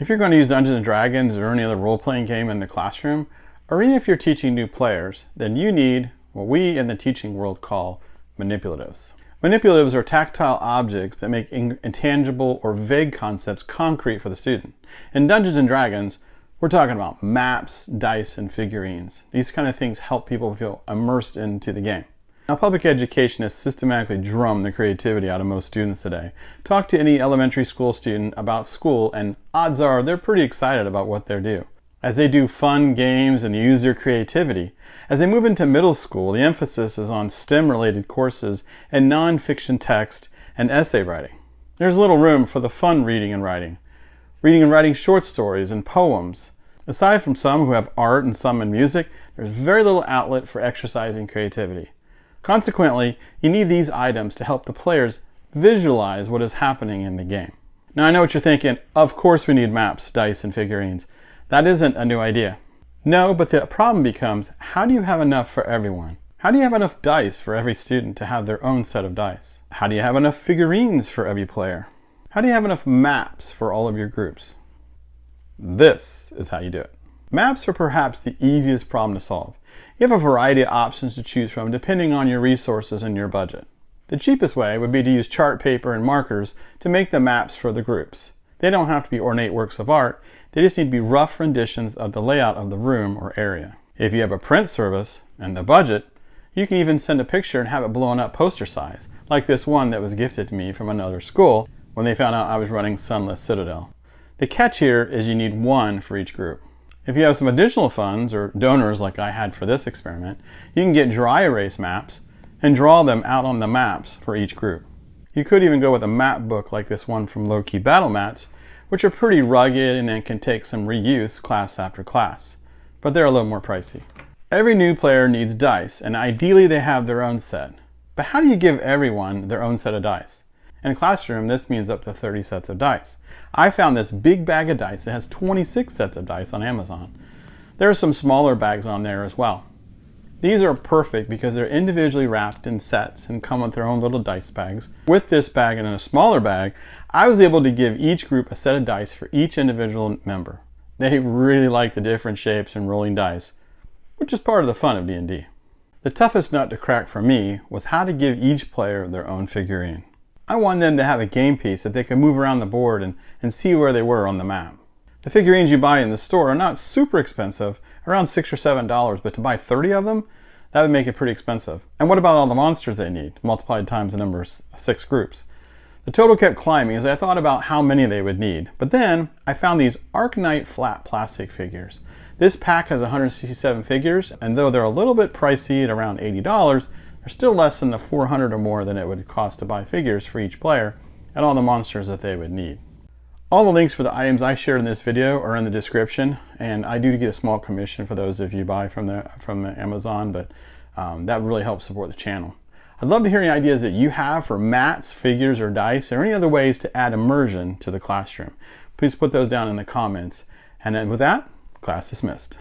If you're going to use Dungeons & Dragons or any other role-playing game in the classroom, or even if you're teaching new players, then you need what we in the teaching world call manipulatives. Manipulatives are tactile objects that make intangible or vague concepts concrete for the student. In Dungeons & Dragons, we're talking about maps, dice, and figurines. These kind of things help people feel immersed into the game. Now, public education has systematically drummed the creativity out of most students today. Talk to any elementary school student about school and odds are they're pretty excited about what they do. As they do fun games and use their creativity, as they move into middle school, the emphasis is on STEM-related courses and non-fiction text and essay writing. There's little room for the fun reading and writing short stories and poems. Aside from some who have art and some in music, there's very little outlet for exercising creativity. Consequently, you need these items to help the players visualize what is happening in the game. Now I know what you're thinking, of course we need maps, dice, and figurines. That isn't a new idea. No, but the problem becomes, how do you have enough for everyone? How do you have enough dice for every student to have their own set of dice? How do you have enough figurines for every player? How do you have enough maps for all of your groups? This is how you do it. Maps are perhaps the easiest problem to solve. You have a variety of options to choose from depending on your resources and your budget. The cheapest way would be to use chart paper and markers to make the maps for the groups. They don't have to be ornate works of art, they just need to be rough renditions of the layout of the room or area. If you have a print service and the budget, you can even send a picture and have it blown up poster size, like this one that was gifted to me from another school when they found out I was running Sunless Citadel. The catch here is you need one for each group. If you have some additional funds or donors like I had for this experiment, you can get dry erase maps and draw them out on the maps for each group. You could even go with a map book like this one from Low Key Battle Mats, which are pretty rugged and then can take some reuse class after class, but they're a little more pricey. Every new player needs dice, and ideally they have their own set. But how do you give everyone their own set of dice? In a classroom, this means up to 30 sets of dice. I found this big bag of dice that has 26 sets of dice on Amazon. There are some smaller bags on there as well. These are perfect because they're individually wrapped in sets and come with their own little dice bags. With this bag and in a smaller bag, I was able to give each group a set of dice for each individual member. They really like the different shapes and rolling dice, which is part of the fun of D&D. The toughest nut to crack for me was how to give each player their own figurine. I wanted them to have a game piece that they could move around the board and see where they were on the map. The figurines you buy in the store are not super expensive, around $6 or $7, but to buy 30 of them, that would make it pretty expensive. And what about all the monsters they need, multiplied times the number of 6 groups? The total kept climbing as I thought about how many they would need. But then I found these ArkKnight flat plastic figures. This pack has 167 figures, and though they're a little bit pricey at around $80, they're still less than the 400 or more than it would cost to buy figures for each player and all the monsters that they would need. All the links for the items I shared in this video are in the description, and I do get a small commission for those if you buy from Amazon, but that really helps support the channel. I'd love to hear any ideas that you have for mats, figures, or dice, or any other ways to add immersion to the classroom. Please put those down in the comments. And then with that, class dismissed.